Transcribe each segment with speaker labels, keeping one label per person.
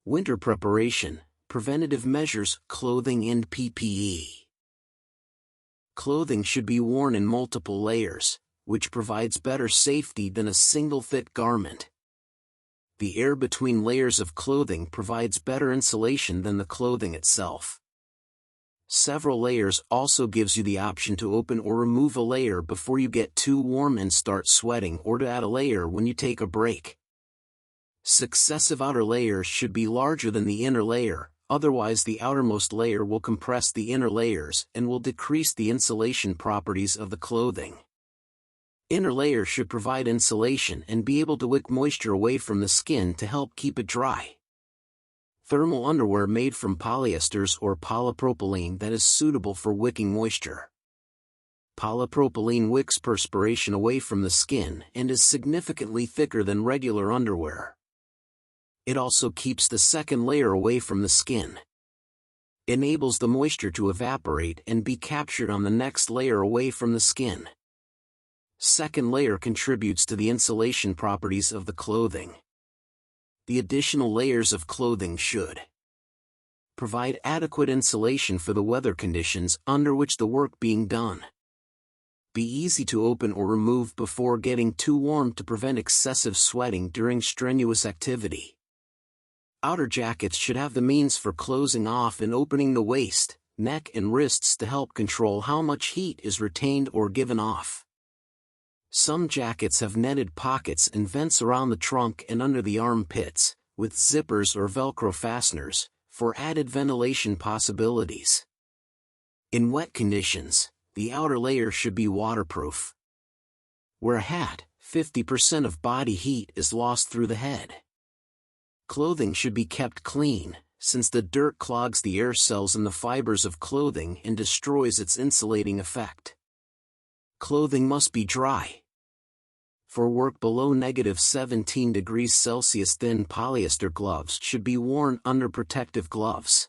Speaker 1: Winter preparation, preventative measures, clothing and PPE. Clothing should be worn in multiple layers, which provides better safety than a single thick garment. The air between layers of clothing provides better insulation than the clothing itself. Several layers also gives you the option to open or remove a layer before you get too warm and start sweating, or to add a layer when you take a break. Successive outer layers should be larger than the inner layer, otherwise the outermost layer will compress the inner layers and will decrease the insulation properties of the clothing. Inner layer should provide insulation and be able to wick moisture away from the skin to help keep it dry. Thermal underwear made from polyesters or polypropylene that is suitable for wicking moisture. Polypropylene wicks perspiration away from the skin and is significantly thicker than regular underwear. It also keeps the second layer away from the skin. Enables the moisture to evaporate and be captured on the next layer away from the skin. Second layer contributes to the insulation properties of the clothing. The additional layers of clothing should provide adequate insulation for the weather conditions under which the work being done. Be easy to open or remove before getting too warm to prevent excessive sweating during strenuous activity. Outer jackets should have the means for closing off and opening the waist, neck and wrists to help control how much heat is retained or given off. Some jackets have netted pockets and vents around the trunk and under the armpits, with zippers or Velcro fasteners, for added ventilation possibilities. In wet conditions, the outer layer should be waterproof. Wear a hat. 50% of body heat is lost through the head. Clothing should be kept clean, since the dirt clogs the air cells in the fibers of clothing and destroys its insulating effect. Clothing must be dry. For work below -17 degrees Celsius, thin polyester gloves should be worn under protective gloves.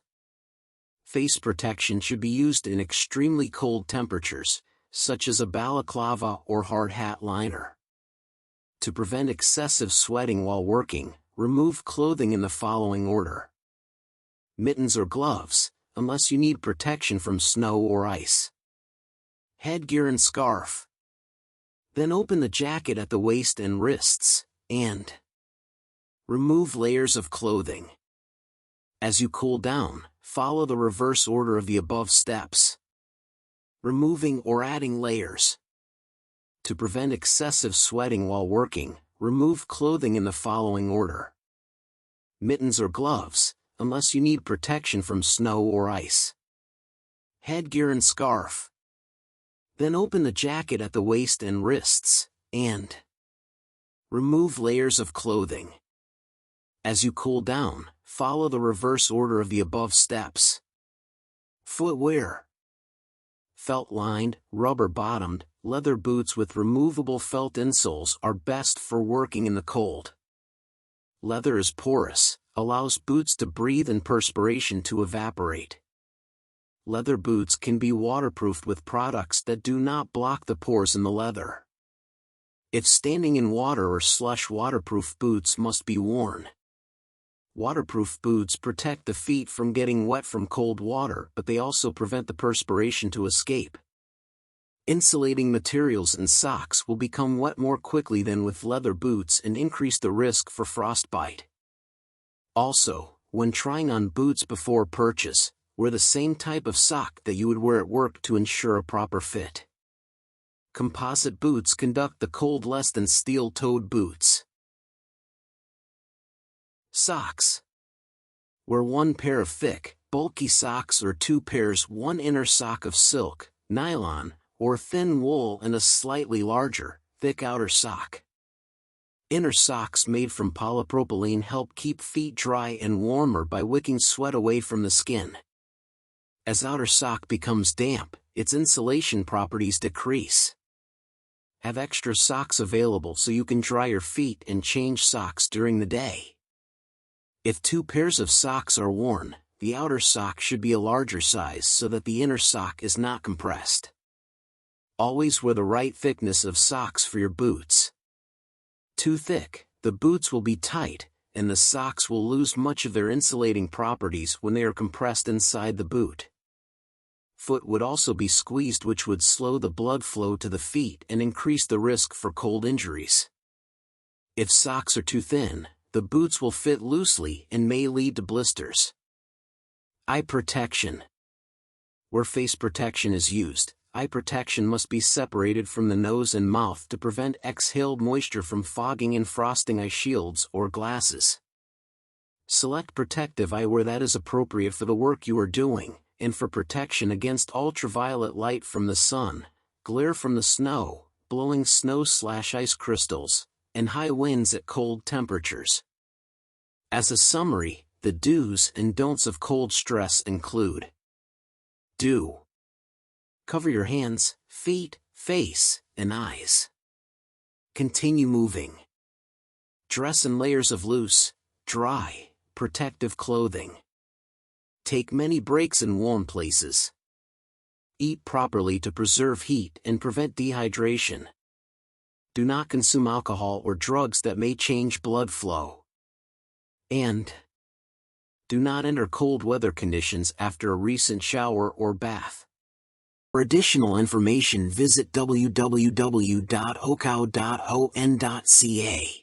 Speaker 1: Face protection should be used in extremely cold temperatures, such as a balaclava or hard hat liner. To prevent excessive sweating while working, remove clothing in the following order. Mittens or gloves, unless you need protection from snow or ice. Headgear and scarf. Then open the jacket at the waist and wrists, and remove layers of clothing. As you cool down, follow the reverse order of the above steps. Removing or adding layers. To prevent excessive sweating while working, remove clothing in the following order. Mittens or gloves, unless you need protection from snow or ice. Headgear and scarf. Then open the jacket at the waist and wrists, and remove layers of clothing. As you cool down, follow the reverse order of the above steps. Footwear. Felt-lined, rubber-bottomed, leather boots with removable felt insoles are best for working in the cold. Leather is porous, allows boots to breathe and perspiration to evaporate. Leather boots can be waterproofed with products that do not block the pores in the leather. If standing in water or slush, waterproof boots must be worn. Waterproof boots protect the feet from getting wet from cold water, but they also prevent the perspiration to escape. Insulating materials and socks will become wet more quickly than with leather boots and increase the risk for frostbite. Also, when trying on boots before purchase, wear the same type of sock that you would wear at work to ensure a proper fit. Composite boots conduct the cold less than steel-toed boots. Socks. Wear one pair of thick, bulky socks or two pairs, one inner sock of silk, nylon, or thin wool and a slightly larger, thick outer sock. Inner socks made from polypropylene help keep feet dry and warmer by wicking sweat away from the skin. As outer sock becomes damp, its insulation properties decrease. Have extra socks available so you can dry your feet and change socks during the day. If two pairs of socks are worn, the outer sock should be a larger size so that the inner sock is not compressed. Always wear the right thickness of socks for your boots. Too thick, the boots will be tight, and the socks will lose much of their insulating properties when they are compressed inside the boot. Foot would also be squeezed, which would slow the blood flow to the feet and increase the risk for cold injuries. If socks are too thin, the boots will fit loosely and may lead to blisters. Eye protection. Where face protection is used, eye protection must be separated from the nose and mouth to prevent exhaled moisture from fogging and frosting eye shields or glasses. Select protective eyewear that is appropriate for the work you are doing, and for protection against ultraviolet light from the sun, glare from the snow, blowing snow/ice crystals, and high winds at cold temperatures. As a summary, the do's and don'ts of cold stress include: Do. Cover your hands, feet, face, and eyes. Continue moving. Dress in layers of loose, dry, protective clothing. Take many breaks in warm places. Eat properly to preserve heat and prevent dehydration. Do not consume alcohol or drugs that may change blood flow. And do not enter cold weather conditions after a recent shower or bath. For additional information, visit www.hocow.on.ca.